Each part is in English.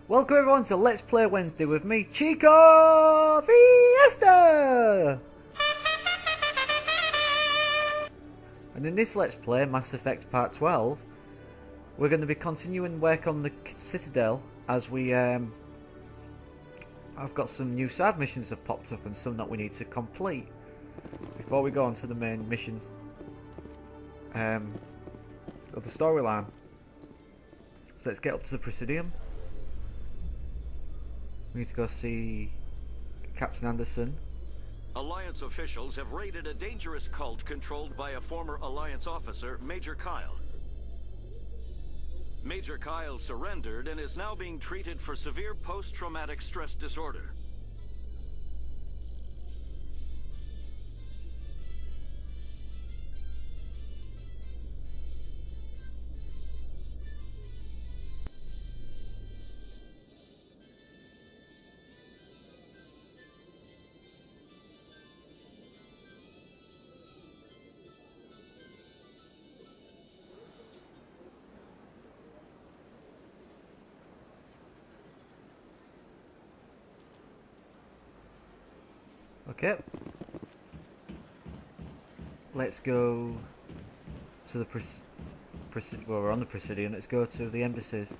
Welcome everyone to Let's Play Wednesday with me, Chico Fiesta! And in this Let's Play, Mass Effect Part 12, we're going to be continuing work on the Citadel as we, I've got some new side missions have popped up and some that we need to complete before we go on to the main mission of the storyline. So let's get up to the Presidium. We need to go see Captain Anderson. Alliance officials have raided a dangerous cult controlled by a former Alliance officer, Major Kyle. Major Kyle surrendered and is now being treated for severe post-traumatic stress disorder. Okay. Let's go to the well, we're on the Presidium. Let's go to the embassies.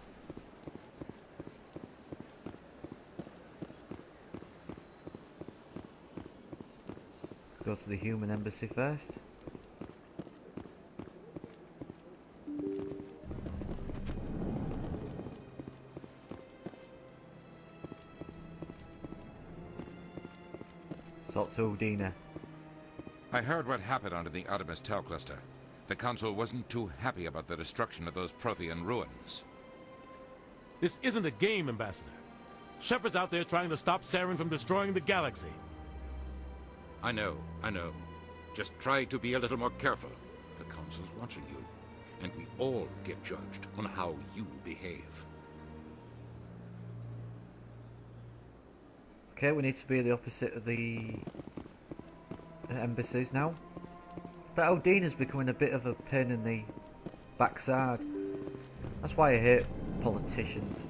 Let's go to the human embassy first. Talk to Udina. I heard what happened under the Artemis Tau cluster. The Council wasn't too happy about the destruction of those Prothean ruins. This isn't a game, Ambassador. Shepard's out there trying to stop Saren from destroying the galaxy. I know. Just try to be a little more careful. The Council's watching you, and we all get judged on how you behave. Okay, we need to be the opposite of the embassies now. That Odina's becoming a bit of a pain in the backside. That's why I hate politicians.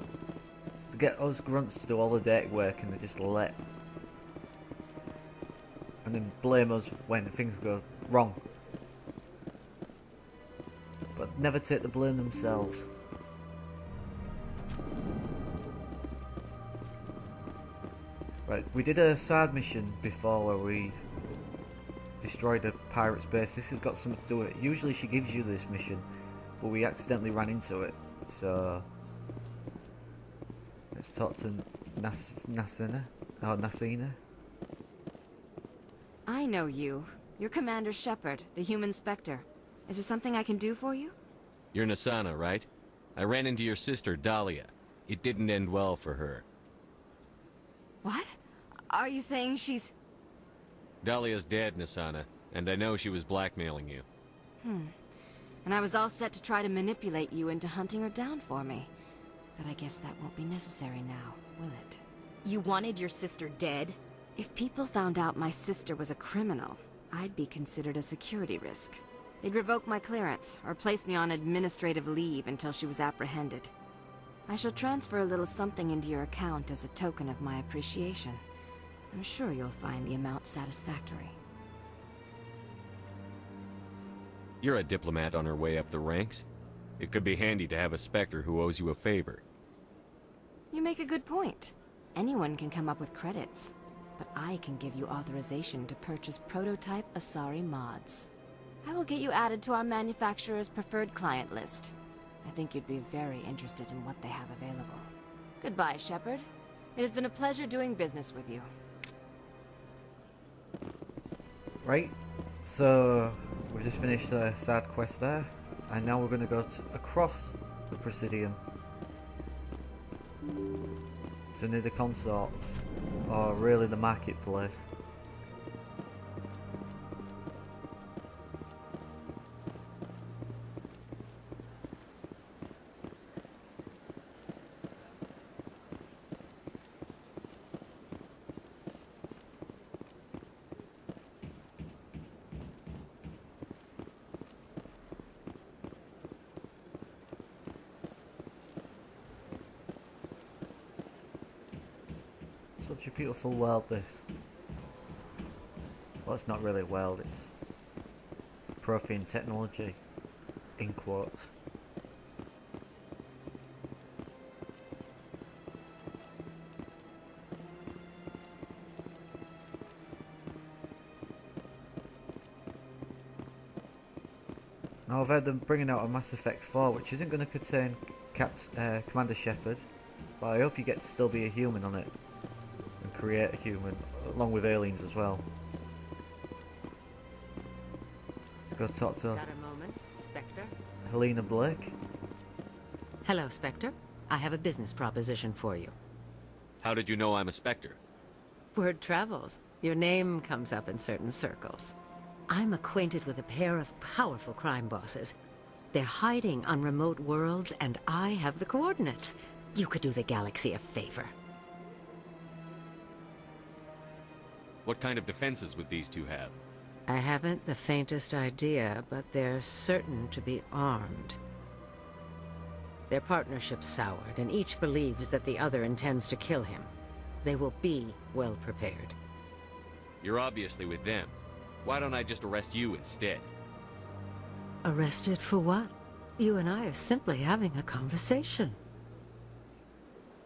They get us grunts to do all the dirty work and they just let. And then blame us when things go wrong. But never take the blame themselves. Right, we did a side mission before where we destroyed a pirate's base. This has got something to do with it. Usually she gives you this mission, but we accidentally ran into it. So let's talk to Nasina. I know you. You're Commander Shepard, the human Spectre. Is there something I can do for you? You're Nasana, right? I ran into your sister, Dahlia. It didn't end well for her. What? Are you saying she's... Dahlia's dead, Nasana, and I know she was blackmailing you. And I was all set to try to manipulate you into hunting her down for me. But I guess that won't be necessary now, will it? You wanted your sister dead? If people found out my sister was a criminal, I'd be considered a security risk. They'd revoke my clearance, or place me on administrative leave until she was apprehended. I shall transfer a little something into your account as a token of my appreciation. I'm sure you'll find the amount satisfactory. You're a diplomat on her way up the ranks. It could be handy to have a Spectre who owes you a favor. You make a good point. Anyone can come up with credits, but I can give you authorization to purchase prototype Asari mods. I will get you added to our manufacturer's preferred client list. I think you'd be very interested in what they have available. Goodbye, Shepard. It has been a pleasure doing business with you. Right, so we've just finished a side quest there, and now we're going to go across the Presidium to near the consorts, or really the marketplace. Such a beautiful world, this. Well, it's not really a world, it's Prothean technology, in quotes. Now I've heard them bringing out a Mass Effect 4, which isn't going to contain Commander Shepard, but I hope you get to still be a human on it, and create a human, along with aliens as well. Let's go talk to Got a moment, Spectre? Helena Blake. Hello, Spectre. I have a business proposition for you. How did you know I'm a Spectre? Word travels. Your name comes up in certain circles. I'm acquainted with a pair of powerful crime bosses. They're hiding on remote worlds, and I have the coordinates. You could do the galaxy a favor. What kind of defenses would these two have? I haven't the faintest idea, but they're certain to be armed. Their partnership's soured, and each believes that the other intends to kill him. They will be well prepared. You're obviously with them. Why don't I just arrest you instead? Arrested for what? You and I are simply having a conversation.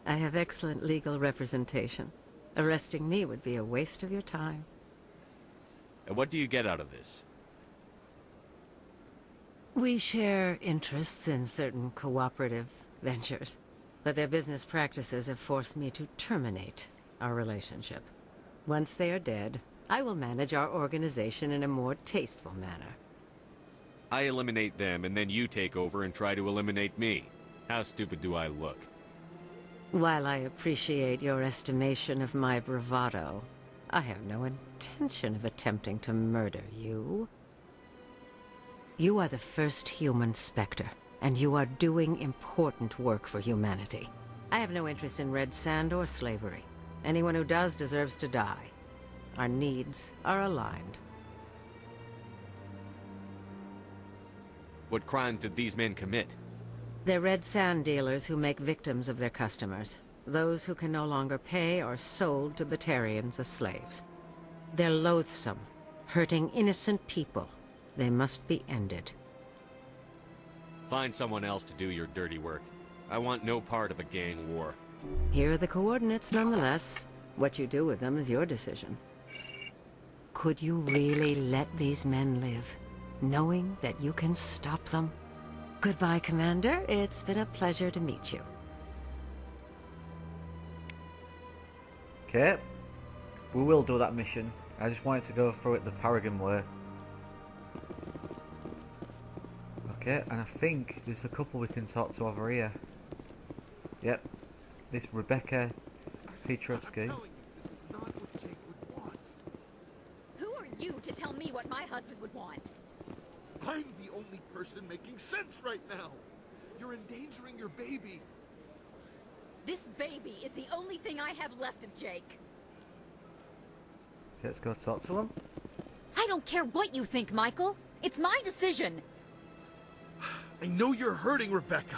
I have excellent legal representation. Arresting me would be a waste of your time. And what do you get out of this? We share interests in certain cooperative ventures, but their business practices have forced me to terminate our relationship. Once they are dead, I will manage our organization in a more tasteful manner. I eliminate them, and then you take over and try to eliminate me. How stupid do I look? While I appreciate your estimation of my bravado, I have no intention of attempting to murder you. You are the first human Spectre, and you are doing important work for humanity. I have no interest in red sand or slavery. Anyone who does deserves to die. Our needs are aligned. What crimes did these men commit? They're red sand dealers who make victims of their customers. Those who can no longer pay are sold to Batarians as slaves. They're loathsome, hurting innocent people. They must be ended. Find someone else to do your dirty work. I want no part of a gang war. Here are the coordinates nonetheless. What you do with them is your decision. Could you really let these men live, knowing that you can stop them? Goodbye, Commander. It's been a pleasure to meet you. Okay, we will do that mission. I just wanted to go through it the Paragon way. Okay, and I think there's a couple we can talk to over here. Yep, this Rebecca Petrovsky. Who are you to tell me what my husband would want? I'm the only person making sense right now. You're endangering your baby. This baby is the only thing I have left of Jake. Okay, let's go talk to him. I don't care what you think, Michael. It's my decision. I know you're hurting, Rebecca,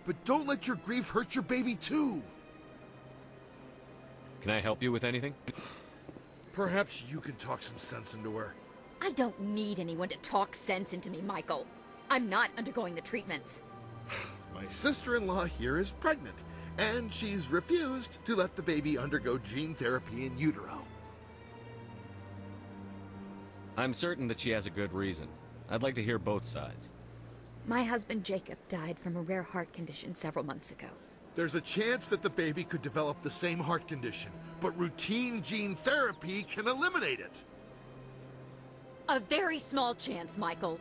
but don't let your grief hurt your baby too. Can I help you with anything? Perhaps you can talk some sense into her. I don't need anyone to talk sense into me, Michael. I'm not undergoing the treatments. My sister-in-law here is pregnant, and she's refused to let the baby undergo gene therapy in utero. I'm certain that she has a good reason. I'd like to hear both sides. My husband Jacob died from a rare heart condition several months ago. There's a chance that the baby could develop the same heart condition, but routine gene therapy can eliminate it. A very small chance, Michael.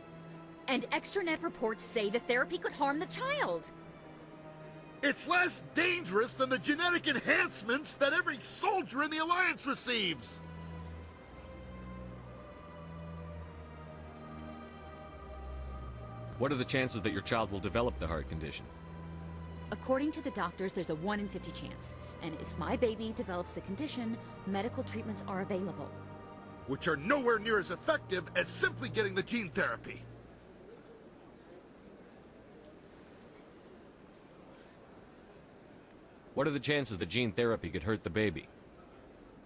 And extranet reports say the therapy could harm the child. It's less dangerous than the genetic enhancements that every soldier in the Alliance receives. What are the chances that your child will develop the heart condition? According to the doctors, there's a 1 in 50 chance. And if my baby develops the condition, medical treatments are available. Which are nowhere near as effective as simply getting the gene therapy. What are the chances that gene therapy could hurt the baby?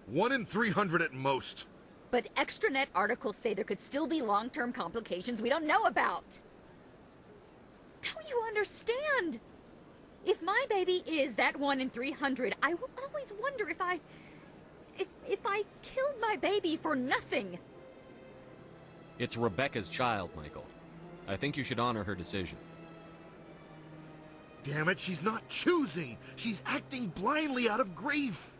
1 in 300 at most. But extranet articles say there could still be long-term complications we don't know about. Don't you understand? If my baby is that 1 in 300, I will always wonder if I killed my baby for nothing. It's Rebecca's child, Michael. I think you should honor her decision. Damn it, she's not choosing. She's acting blindly out of grief.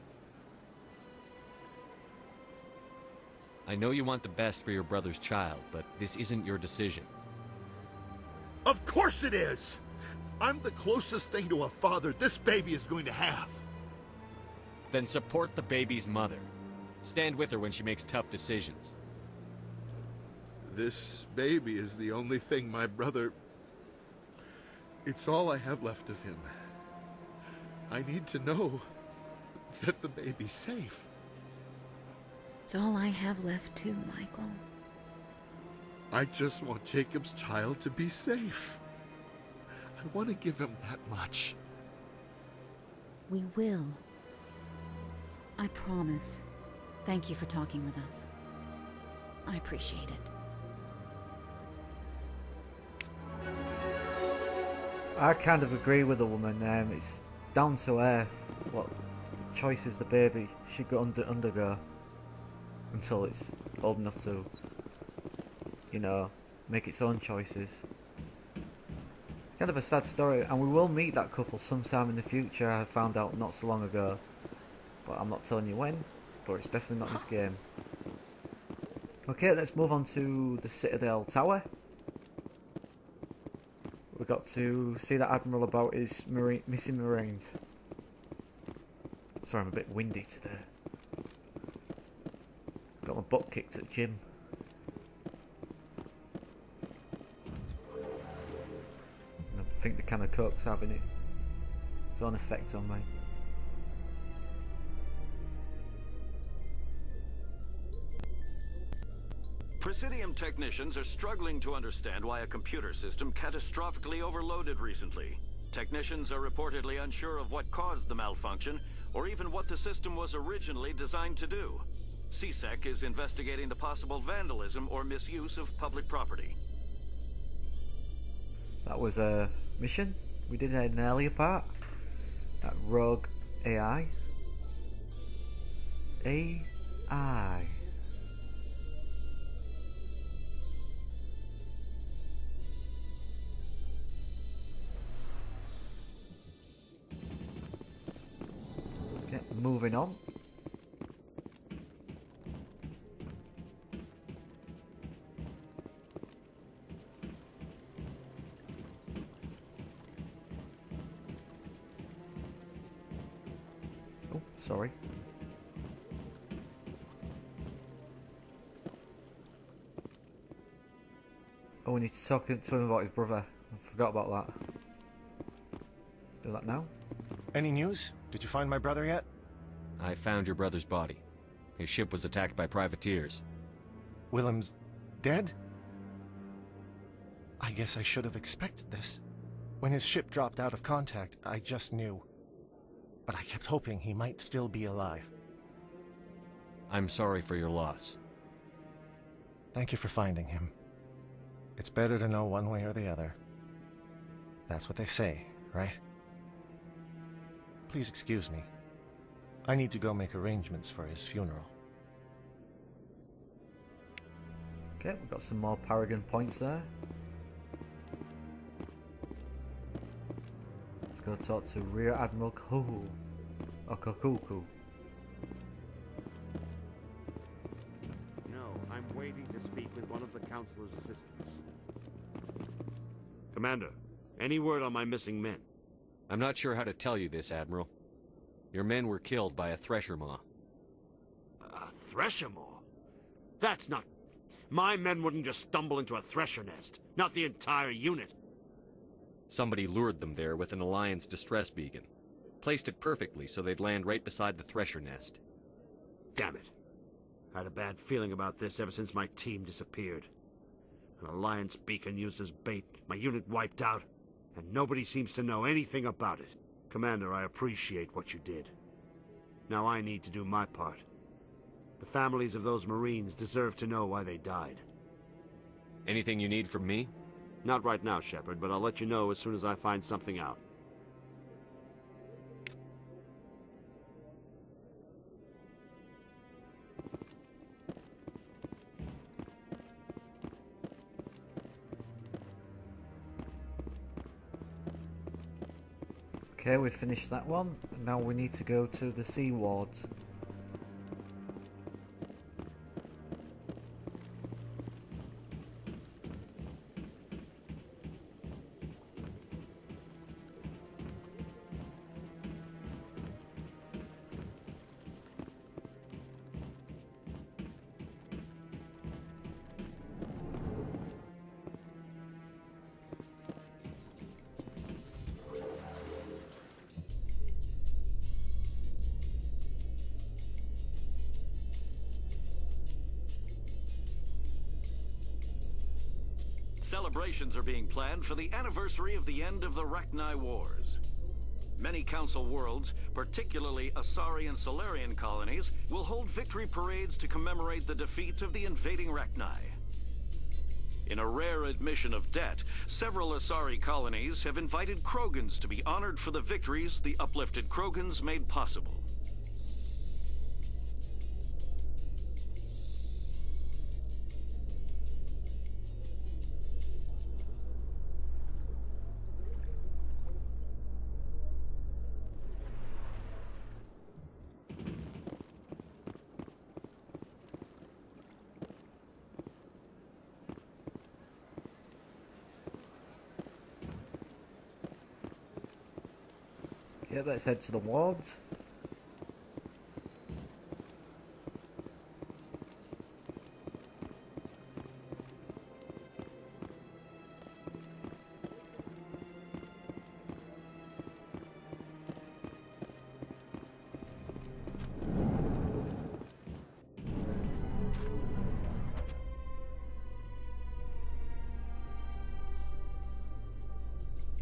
I know you want the best for your brother's child, but this isn't your decision. Of course it is! I'm the closest thing to a father this baby is going to have. Then support the baby's mother. Stand with her when she makes tough decisions. This baby is the only thing my brother... It's all I have left of him. I need to know that the baby's safe. It's all I have left too, Michael. I just want Jacob's child to be safe. I want to give him that much. We will. I promise. Thank you for talking with us. I appreciate it. I kind of agree with the woman. It's down to her what choices the baby should go undergo until it's old enough to, you know, make its own choices. Kind of a sad story, and we will meet that couple sometime in the future. I found out not so long ago, but I'm not telling you when. But it's definitely not in this game. Okay, let's move on to the Citadel Tower. We got to see that Admiral about his missing Marines. Sorry, I'm a bit windy today. Got my butt kicked at gym. I think the can of Coke's having its own effect on me. Presidium technicians are struggling to understand why a computer system catastrophically overloaded recently. Technicians are reportedly unsure of what caused the malfunction, or even what the system was originally designed to do. CSEC is investigating the possible vandalism or misuse of public property. That was a mission we did in an earlier part. That rogue AI. AI. Okay, moving on. Oh, sorry. Oh, we need to talk to him about his brother. I forgot about that. Let's do that now. Any news? Did you find my brother yet? I found your brother's body. His ship was attacked by privateers. Willem's dead? I guess I should have expected this. When his ship dropped out of contact, I just knew. But I kept hoping he might still be alive. I'm sorry for your loss. Thank you for finding him. It's better to know one way or the other. That's what they say, right? Please excuse me. I need to go make arrangements for his funeral. Okay, we've got some more Paragon points there. Let's go talk to Rear Admiral Kuhu. Or Kokuku. No, I'm waiting to speak with one of the Councilor's assistants. Commander, any word on my missing men? I'm not sure how to tell you this, Admiral. Your men were killed by a thresher maw. A thresher maw? That's not... My men wouldn't just stumble into a thresher nest. Not the entire unit. Somebody lured them there with an Alliance distress beacon. Placed it perfectly so they'd land right beside the thresher nest. Damn it. I had a bad feeling about this ever since my team disappeared. An Alliance beacon used as bait, my unit wiped out, and nobody seems to know anything about it. Commander, I appreciate what you did. Now I need to do my part. The families of those Marines deserve to know why they died. Anything you need from me? Not right now, Shepard, but I'll let you know as soon as I find something out. Okay, we've finished that one. Now we need to go to the sea wards. Celebrations are being planned for the anniversary of the end of the Rachni Wars. Many Council worlds, particularly Asari and Solarian colonies, will hold victory parades to commemorate the defeat of the invading Rachni. In a rare admission of debt, several Asari colonies have invited Krogans to be honored for the victories the uplifted Krogans made possible. Yeah, let's head to the wards.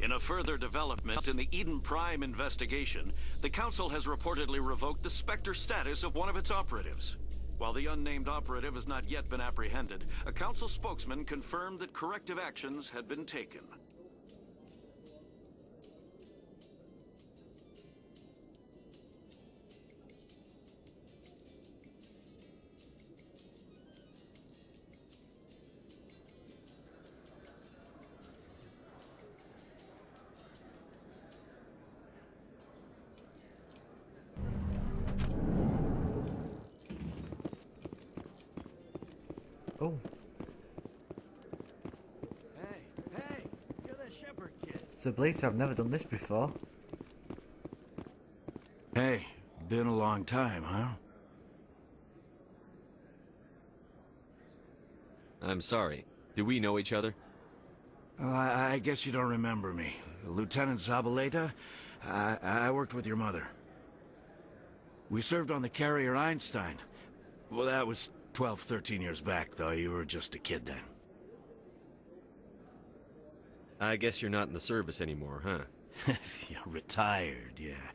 In a further development in the Eden Prime investigation, the Council has reportedly revoked the Spectre status of one of its operatives. While the unnamed operative has not yet been apprehended, a Council spokesman confirmed that corrective actions had been taken. Oh, Hey, you're the Shepard kid. Zablita, I've never done this before. Hey, been a long time, huh? I'm sorry. Do we know each other? I guess you don't remember me. Lieutenant Zabaleta? I worked with your mother. We served on the carrier Einstein. Well, that was 12, 13 years back, though. You were just a kid then. I guess you're not in the service anymore, huh? Yeah, retired, yeah.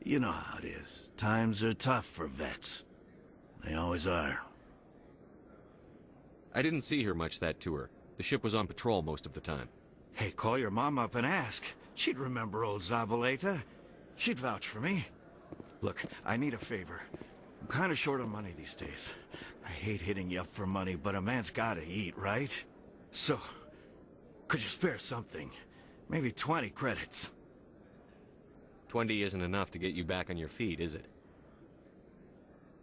You know how it is. Times are tough for vets. They always are. I didn't see her much that tour. The ship was on patrol most of the time. Hey, call your mom up and ask. She'd remember old Zabaleta. She'd vouch for me. Look, I need a favor. I'm kind of short on money these days. I hate hitting you up for money, but a man's gotta eat, right? So, could you spare something? Maybe 20 credits. 20 isn't enough to get you back on your feet, is it?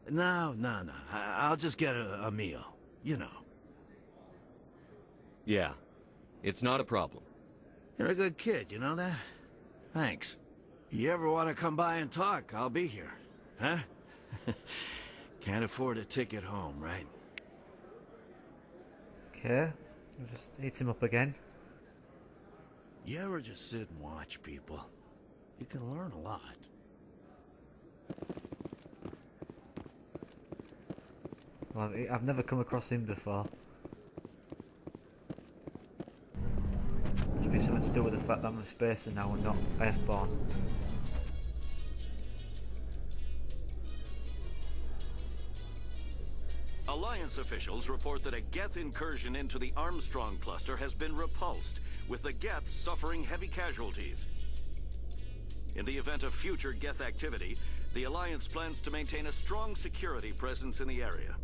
No. I'll just get a meal. You know. Yeah. It's not a problem. You're a good kid, you know that? Thanks. You ever want to come by and talk, I'll be here. Huh? Can't afford a ticket home, right? Okay, I'll just hit him up again. You ever just sit and watch people? You can learn a lot. Well, I've never come across him before. Must be something to do with the fact that I'm a spacer now and not Earthborn. Alliance officials report that a geth incursion into the Armstrong cluster has been repulsed, with the geth suffering heavy casualties. In the event of future geth activity, the Alliance plans to maintain a strong security presence in the area.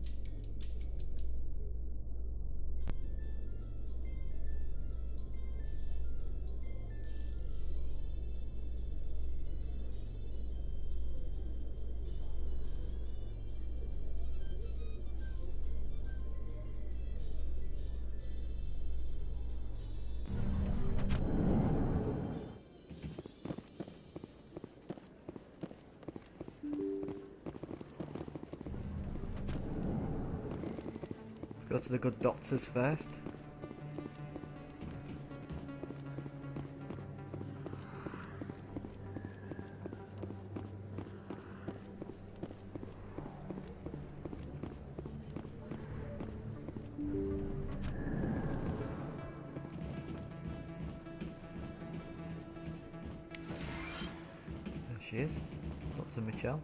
Go to the good doctors first. There she is, Dr. Mitchell.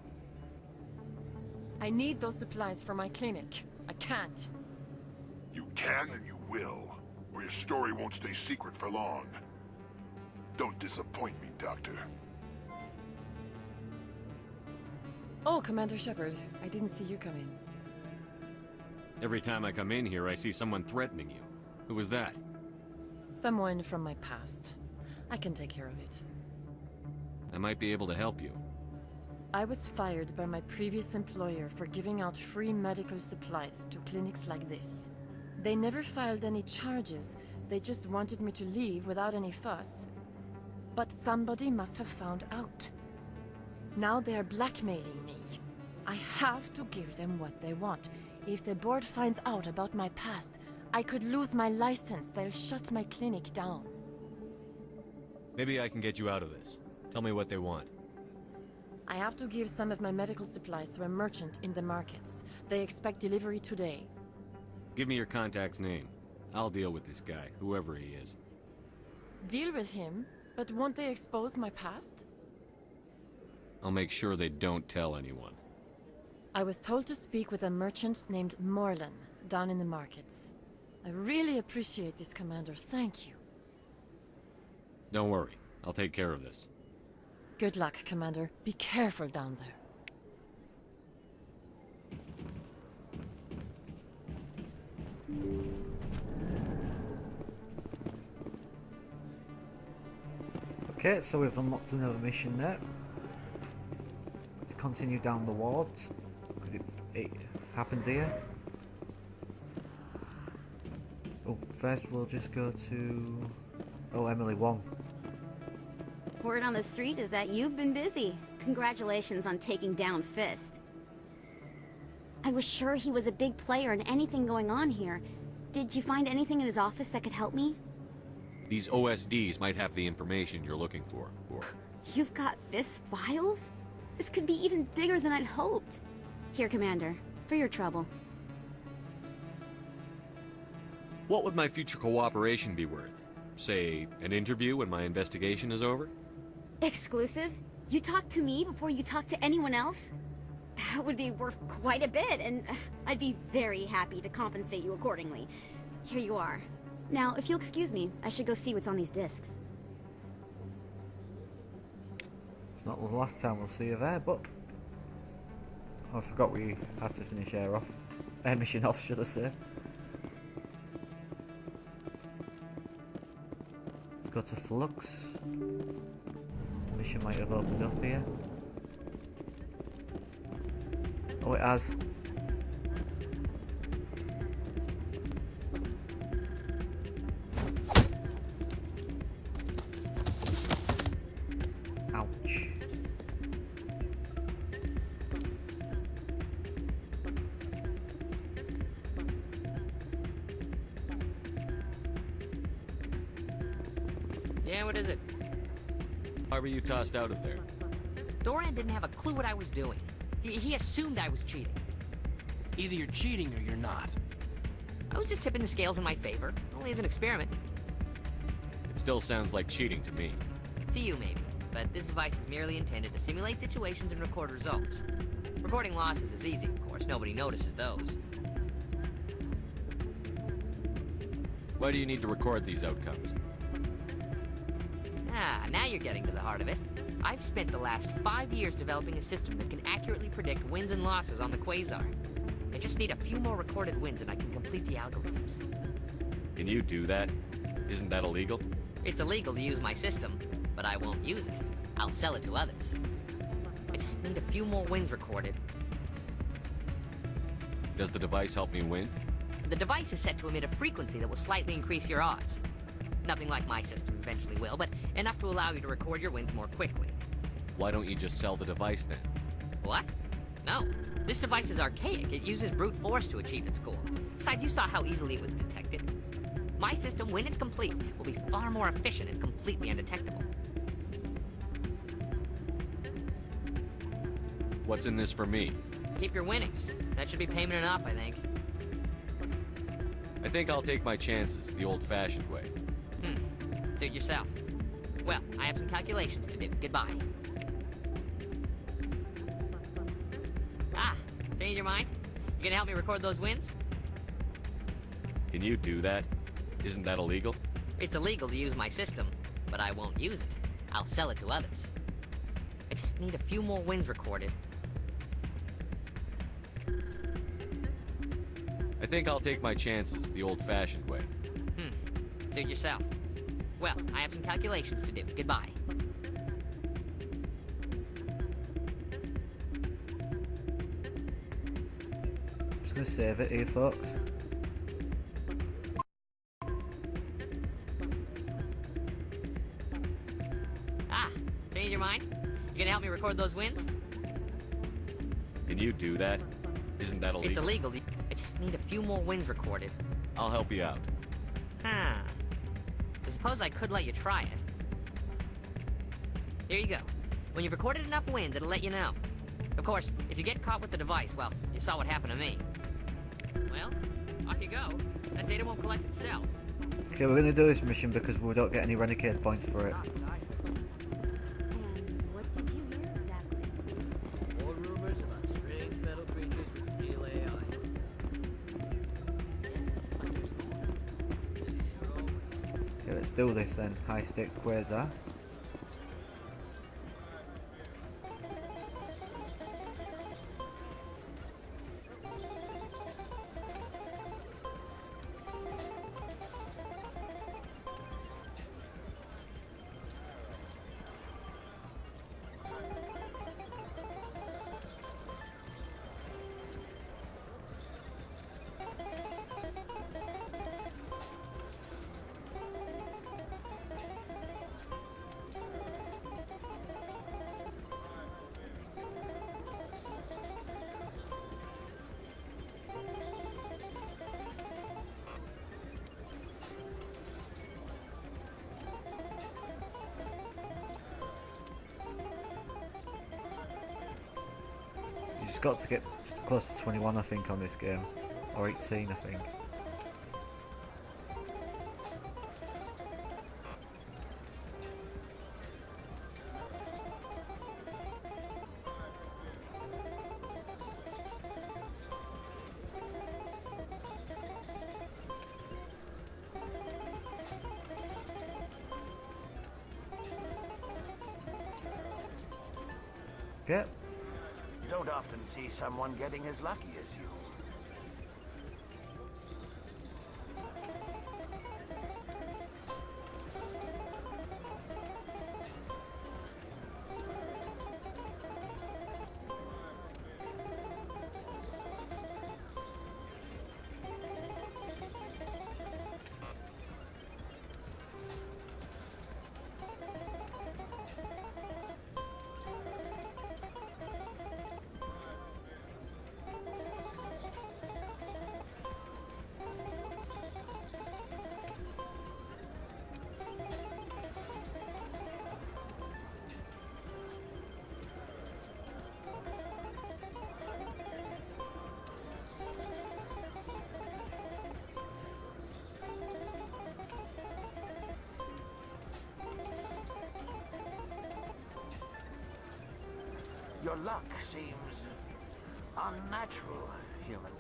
I need those supplies for my clinic. I can't. You can and you will, or your story won't stay secret for long. Don't disappoint me, Doctor. Oh, Commander Shepard, I didn't see you come in. Every time I come in here, I see someone threatening you. Who was that? Someone from my past. I can take care of it. I might be able to help you. I was fired by my previous employer for giving out free medical supplies to clinics like this. They never filed any charges. They just wanted me to leave without any fuss. But somebody must have found out. Now they are blackmailing me. I have to give them what they want. If the board finds out about my past, I could lose my license. They'll shut my clinic down. Maybe I can get you out of this. Tell me what they want. I have to give some of my medical supplies to a merchant in the markets. They expect delivery today. Give me your contact's name. I'll deal with this guy, whoever he is. Deal with him? But won't they expose my past? I'll make sure they don't tell anyone. I was told to speak with a merchant named Morlan, down in the markets. I really appreciate this, Commander. Thank you. Don't worry. I'll take care of this. Good luck, Commander. Be careful down there. Okay, so we've unlocked another mission there. Let's continue down the wards, because it happens here. Oh, first we'll just go to... Oh, Emily Wong. Word on the street is that you've been busy. Congratulations on taking down Fist. I was sure he was a big player in anything going on here. Did you find anything in his office that could help me? These OSDs might have the information you're looking for. You've got Fist files? This could be even bigger than I'd hoped. Here, Commander, for your trouble. What would my future cooperation be worth? Say, an interview when my investigation is over? Exclusive? You talk to me before you talk to anyone else? That would be worth quite a bit, and I'd be very happy to compensate you accordingly. Here you are. Now, if you'll excuse me, I should go see what's on these discs. It's not the last time we'll see you there, but... Oh, I forgot we had to finish air mission off, should I say. Let's go to Flux. The mission might have opened up here. Oh, it has. Ouch. Yeah, what is it? Why were you tossed out of there? Doran didn't have a clue what I was doing. He assumed I was cheating. Either you're cheating or you're not. I was just tipping the scales in my favor, only as an experiment. It still sounds like cheating to me. To you, maybe. But this device is merely intended to simulate situations and record results. Recording losses is easy, of course. Nobody notices those. Why do you need to record these outcomes? Ah, now you're getting to the heart of it. I've spent the last 5 years developing a system that can accurately predict wins and losses on the Quasar. I just need a few more recorded wins and I can complete the algorithms. Can you do that? Isn't that illegal? It's illegal to use my system, but I won't use it. I'll sell it to others. I just need a few more wins recorded. Does the device help me win? The device is set to emit a frequency that will slightly increase your odds. Nothing like my system eventually will, but enough to allow you to record your wins more quickly. Why don't you just sell the device then? What? No. This device is archaic. It uses brute force to achieve its goal. Besides, you saw how easily it was detected. My system, when it's complete, will be far more efficient and completely undetectable. What's in this for me? Keep your winnings. That should be payment enough, I think. I think I'll take my chances the old-fashioned way. Suit yourself. Well, I have some calculations to do. Goodbye. Ah, change your mind? You gonna help me record those wins? Can you do that? Isn't that illegal? It's illegal to use my system, but I won't use it. I'll sell it to others. I just need a few more wins recorded. I think I'll take my chances the old-fashioned way. Suit yourself. Well, I have some calculations to do. Goodbye. I'm just gonna save it here, folks. Ah, change your mind? You gonna help me record those wins? Can you do that? Isn't that illegal? It's illegal. I just need a few more wins recorded. I'll help you out. Huh. I suppose I could let you try it. Here you go. When you've recorded enough wins, it'll let you know. Of course, if you get caught with the device, well, you saw what happened to me. Well, off you go. That data won't collect itself. Okay, we're gonna do this mission because we don't get any renegade points for it. What did you hear exactly? More rumors about strange metal creatures with real AI. Yes, but there's more. There's sure always. Okay, let's do this then. High stakes Quasar. You just got to get close to 21, I think, on this game. Or 18, I think. Okay. You don't often see someone getting as lucky as you. Your luck seems unnatural, human.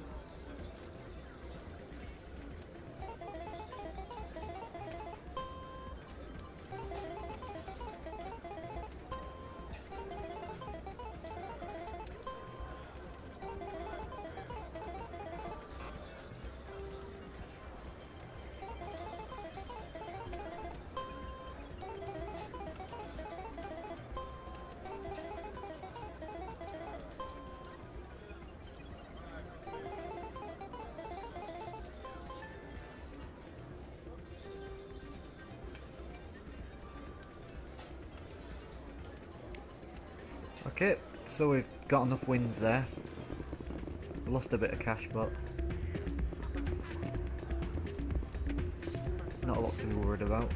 Okay, so we've got enough wins there. We lost a bit of cash, but not a lot to be worried about.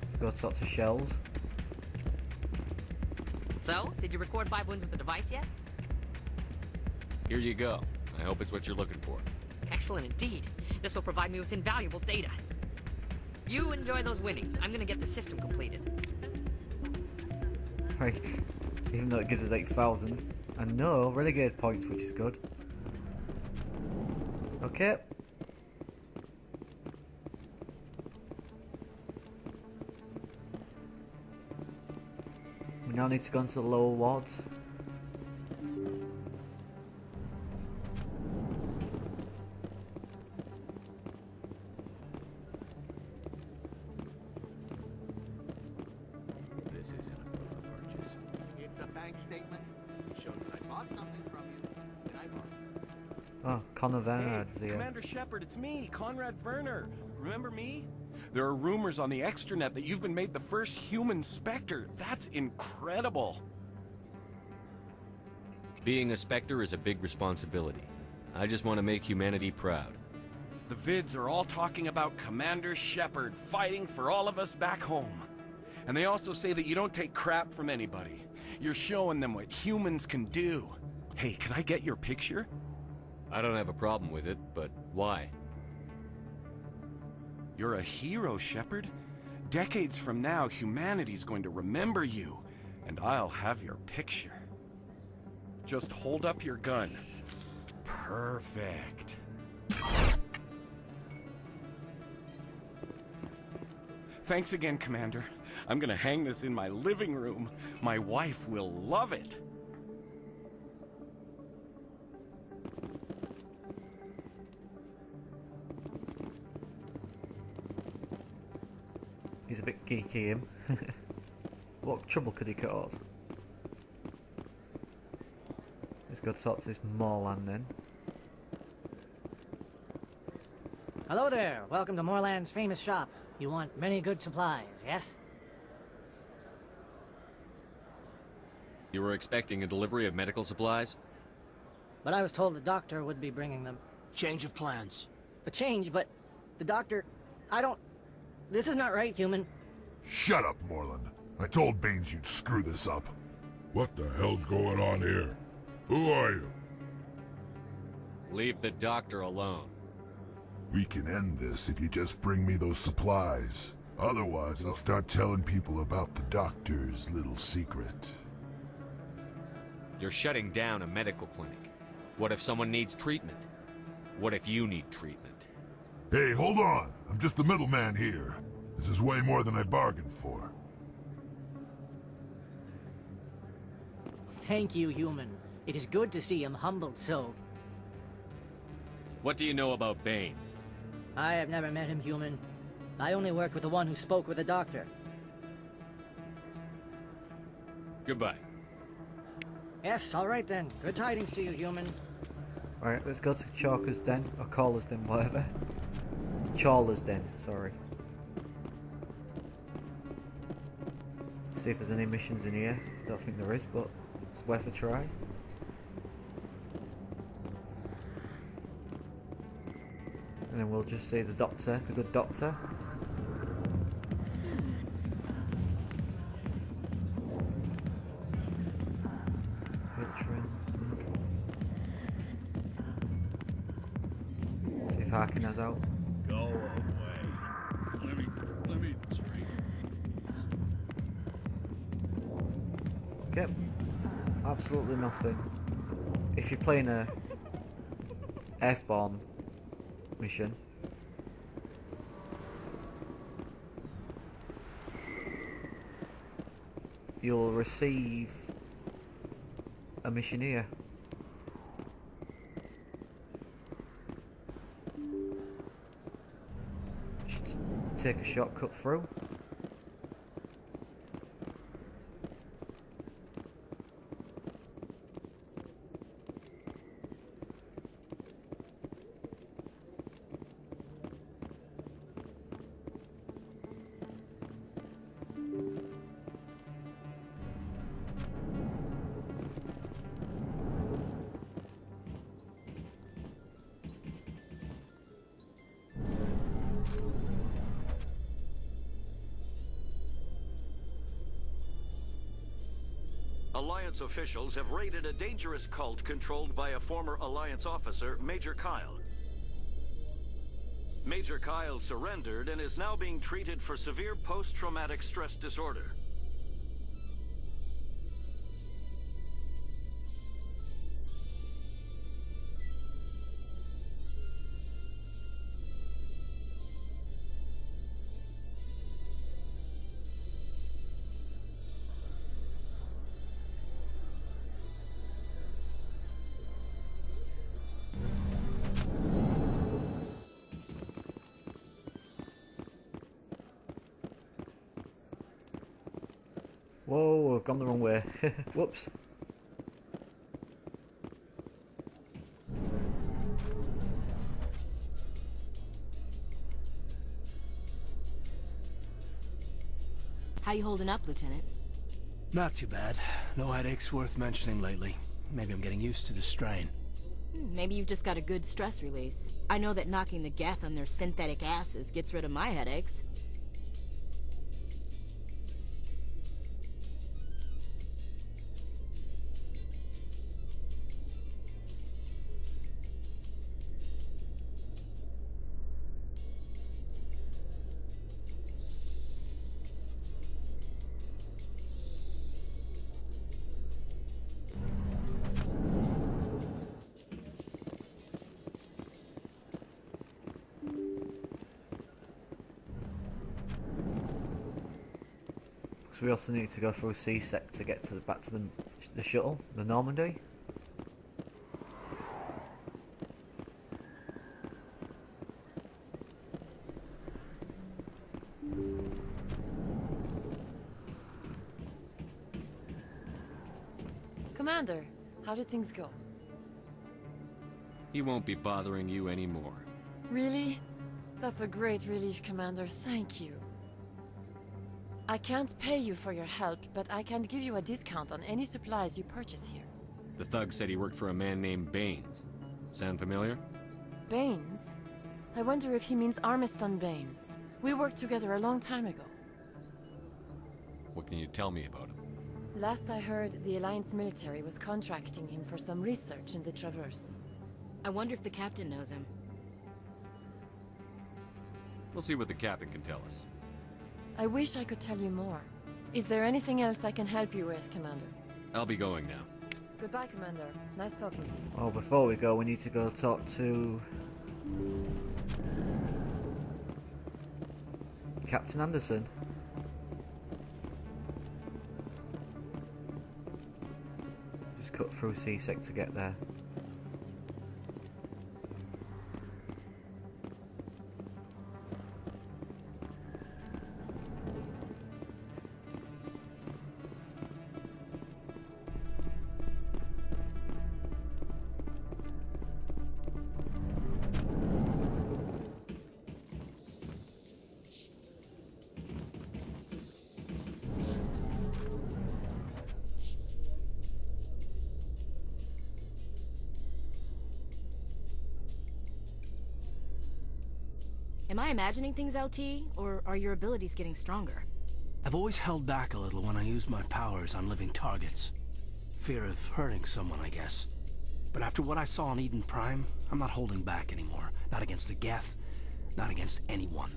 Let's go to lots of shells. So, did you record 5 wins with the device yet? Here you go. I hope it's what you're looking for. Excellent indeed. This will provide me with invaluable data. You enjoy those winnings. I'm gonna get the system completed. Right, even though it gives us 8,000. And no renegade points, which is good. Okay. We now need to go into the lower wards. This isn't a proof of purchase. It's a bank statement. It shows that I bought something from you. And I bought it. Oh, Connor Vanard's here. Commander Shepard, it's me, Conrad Werner. Remember me? There are rumors on the extranet that you've been made the first human Spectre. That's incredible. Being a Spectre is a big responsibility. I just want to make humanity proud. The vids are all talking about Commander Shepard fighting for all of us back home. And they also say that you don't take crap from anybody. You're showing them what humans can do. Hey, can I get your picture? I don't have a problem with it, but why? You're a hero, Shepard. Decades from now, humanity's going to remember you, and I'll have your picture. Just hold up your gun. Perfect. Thanks again, Commander. I'm gonna hang this in my living room. My wife will love it. He's a bit geeky, him. What trouble could he cause? Let's go talk to this Moorland then. Hello there. Welcome to Moorland's famous shop. You want many good supplies, yes? You were expecting a delivery of medical supplies? But I was told the doctor would be bringing them. Change of plans. A change, but the doctor... I don't... This is not right, human. Shut up, Moorland. I told Baines you'd screw this up. What the hell's going on here? Who are you? Leave the doctor alone. We can end this if you just bring me those supplies. Otherwise, I'll start telling people about the doctor's little secret. You're shutting down a medical clinic. What if someone needs treatment? What if you need treatment? Hey, hold on. I'm just the middleman here. This is way more than I bargained for. Thank you, human. It is good to see him humbled so. What do you know about Baines? I have never met him, human. I only worked with the one who spoke with the doctor. Goodbye. Yes, all right then. Good tidings to you, human. Alright, let's go to Chalker's Den, or Caller's Den, whatever. Chawler's Den, sorry. See if there's any missions in here. Don't think there is, but it's worth a try. And then we'll just see the doctor, the good doctor. See if Harkin has out. Go away. Let me drink. Okay. Absolutely nothing. If you're playing a F-bomb mission, you'll receive a missioneer. Just take a shortcut through. Alliance officials have raided a dangerous cult controlled by a former Alliance officer, Major Kyle. Major Kyle surrendered and is now being treated for severe post-traumatic stress disorder. Whoa, I've gone the wrong way. Whoops. How you holding up, Lieutenant? Not too bad. No headaches worth mentioning lately. Maybe I'm getting used to the strain. Maybe you've just got a good stress release. I know that knocking the geth on their synthetic asses gets rid of my headaches. So we also need to go through C-Sec to get to back to the shuttle, the Normandy. Commander, how did things go? He won't be bothering you anymore. Really? That's a great relief, Commander. Thank you. I can't pay you for your help, but I can give you a discount on any supplies you purchase here. The thug said he worked for a man named Baines. Sound familiar? Baines? I wonder if he means Armiston Baines. We worked together a long time ago. What can you tell me about him? Last I heard, the Alliance military was contracting him for some research in the Traverse. I wonder if the captain knows him. We'll see what the captain can tell us. I wish I could tell you more. Is there anything else I can help you with, Commander? I'll be going now. Goodbye, Commander. Nice talking to you. Oh, before we go, we need to go talk to Captain Anderson. Just cut through C-Sec to get there. Am I imagining things, LT, or are your abilities getting stronger? I've always held back a little when I use my powers on living targets. Fear of hurting someone, I guess. But after what I saw on Eden Prime, I'm not holding back anymore. Not against the geth, not against anyone.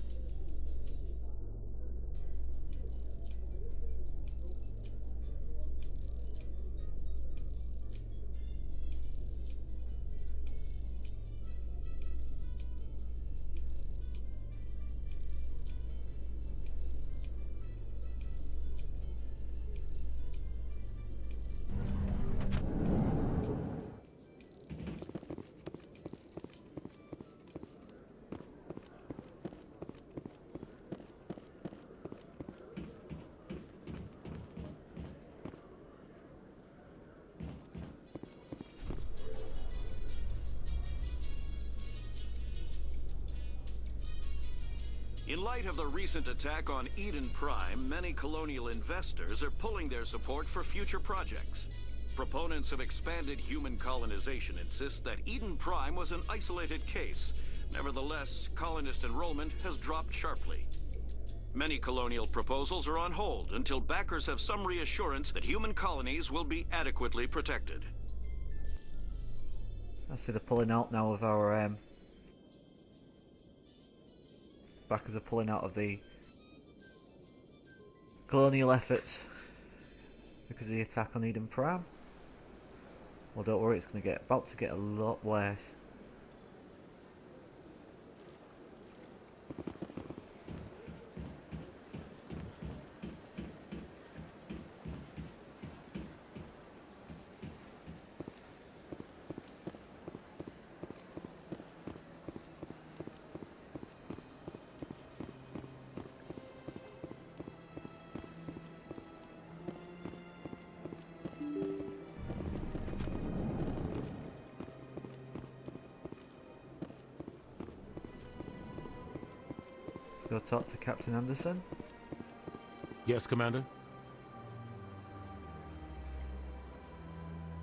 In light of the recent attack on Eden Prime, many colonial investors are pulling their support for future projects. Proponents of expanded human colonization insist that Eden Prime was an isolated case. Nevertheless, colonist enrollment has dropped sharply. Many colonial proposals are on hold until backers have some reassurance that human colonies will be adequately protected. I see they're pulling out now of our backers are pulling out of the colonial efforts because of the attack on Eden Prime. Well, don't worry, it's about to get a lot worse. Go talk to Captain Anderson. Yes, Commander?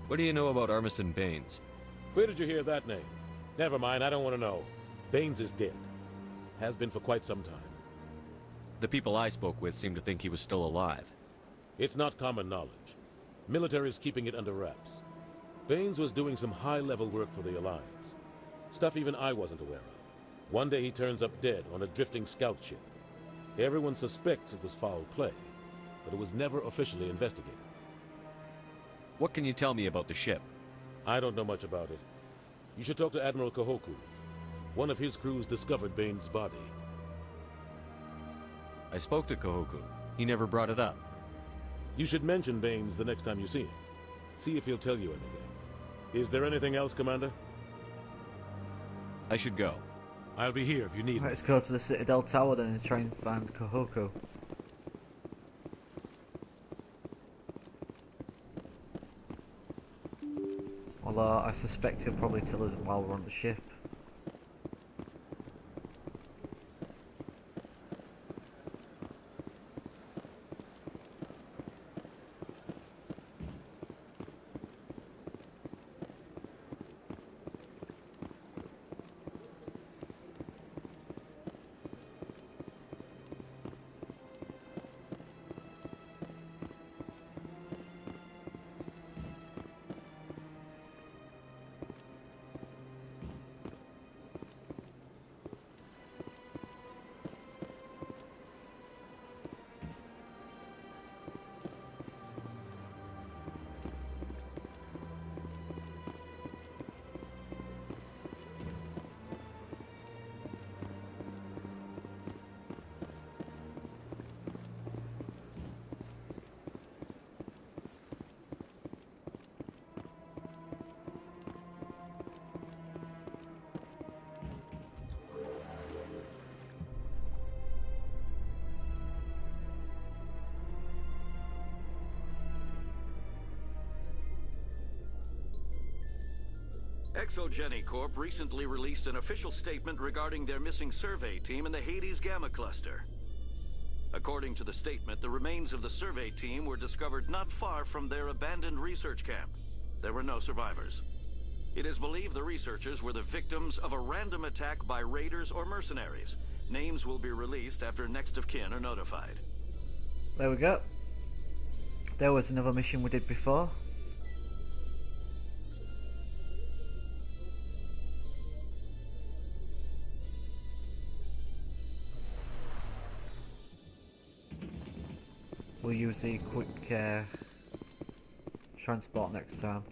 What do you know about Armiston Baines? Where did you hear that name? Never mind, I don't want to know. Baines is dead. Has been for quite some time. The people I spoke with seem to think he was still alive. It's not common knowledge. Military is keeping it under wraps. Baines was doing some high-level work for the Alliance. Stuff even I wasn't aware of. One day he turns up dead on a drifting scout ship. Everyone suspects it was foul play, but it was never officially investigated. What can you tell me about the ship? I don't know much about it. You should talk to Admiral Kahoku. One of his crews discovered Baines' body. I spoke to Kahoku. He never brought it up. You should mention Baines the next time you see him. See if he'll tell you anything. Is there anything else, Commander? I should go. I'll be here if you need me. Let's go to the Citadel Tower then and try and find Kahoku. Although I suspect he'll probably tell us while we're on the ship. Exogeny Corp recently released an official statement regarding their missing survey team in the Hades Gamma Cluster. According to the statement, the remains of the survey team were discovered not far from their abandoned research camp. There were no survivors. It is believed the researchers were the victims of a random attack by raiders or mercenaries. Names will be released after next of kin are notified. There we go. There was another mission we did before. We'll use the quick transport next time.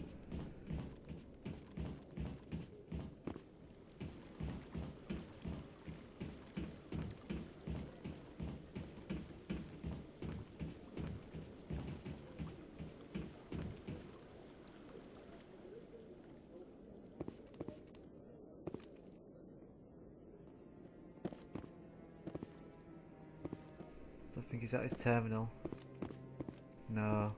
I think he's at his terminal. No.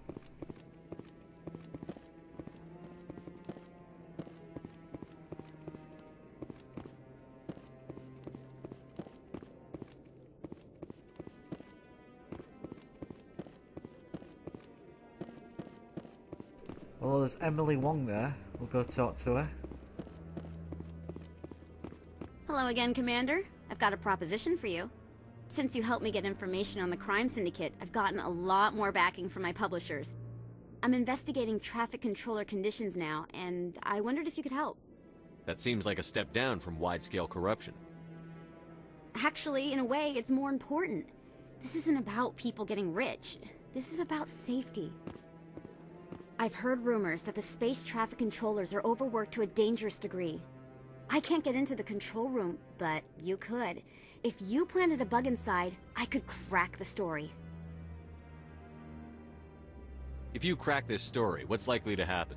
Well, there's Emily Wong there. We'll go talk to her. Hello again, Commander. I've got a proposition for you. Since you helped me get information on the crime syndicate, I've gotten a lot more backing from my publishers. I'm investigating traffic controller conditions now, and I wondered if you could help. That seems like a step down from wide-scale corruption. Actually, in a way, it's more important. This isn't about people getting rich. This is about safety. I've heard rumors that the space traffic controllers are overworked to a dangerous degree. I can't get into the control room, but you could. If you planted a bug inside, I could crack the story. If you crack this story, what's likely to happen?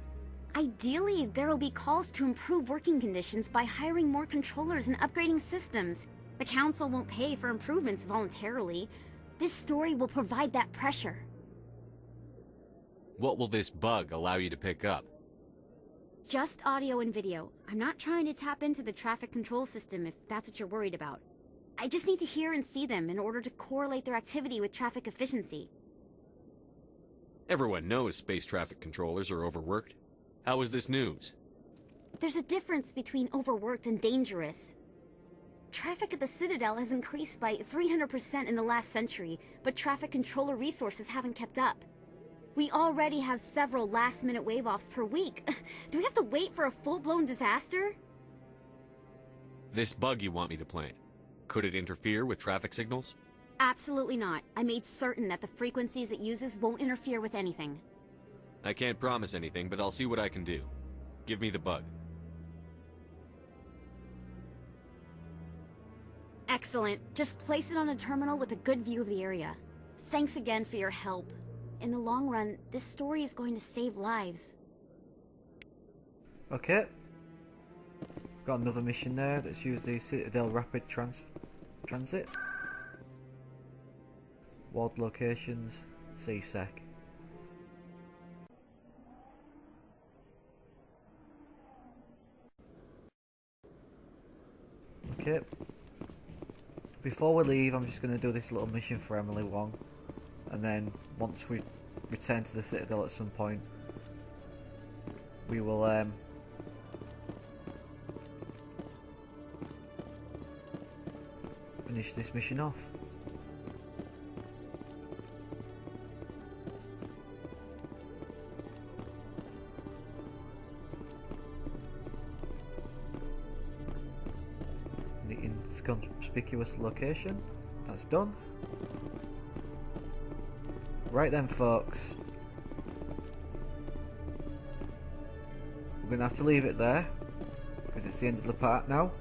Ideally, there will be calls to improve working conditions by hiring more controllers and upgrading systems. The Council won't pay for improvements voluntarily. This story will provide that pressure. What will this bug allow you to pick up? Just audio and video. I'm not trying to tap into the traffic control system if that's what you're worried about. I just need to hear and see them in order to correlate their activity with traffic efficiency. Everyone knows space traffic controllers are overworked. How is this news? There's a difference between overworked and dangerous. Traffic at the Citadel has increased by 300% in the last century, but traffic controller resources haven't kept up. We already have several last-minute wave-offs per week. Do we have to wait for a full-blown disaster? This bug you want me to plant, could it interfere with traffic signals? Absolutely not. I made certain that the frequencies it uses won't interfere with anything. I can't promise anything, but I'll see what I can do. Give me the bug. Excellent. Just place it on a terminal with a good view of the area. Thanks again for your help. In the long run, this story is going to save lives. Okay. Got another mission there. Let's use the Citadel Rapid Transit. Ward locations, CSEC. Okay. Before we leave, I'm just going to do this little mission for Emily Wong. And then, once we return to the Citadel at some point, we will finish this mission off. The inconspicuous location. That's done. Right then, folks. We're going to have to leave it there, because it's the end of the part now.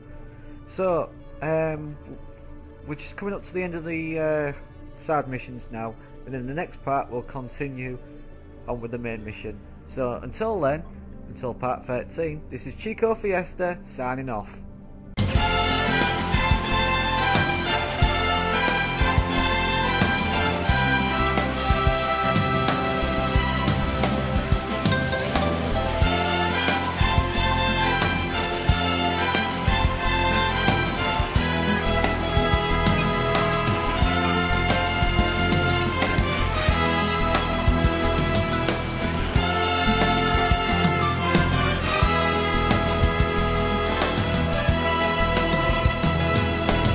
So, we're just coming up to the end of the side missions now, and in the next part we'll continue on with the main mission. So, until then, until part 13, this is Chico Fiesta signing off.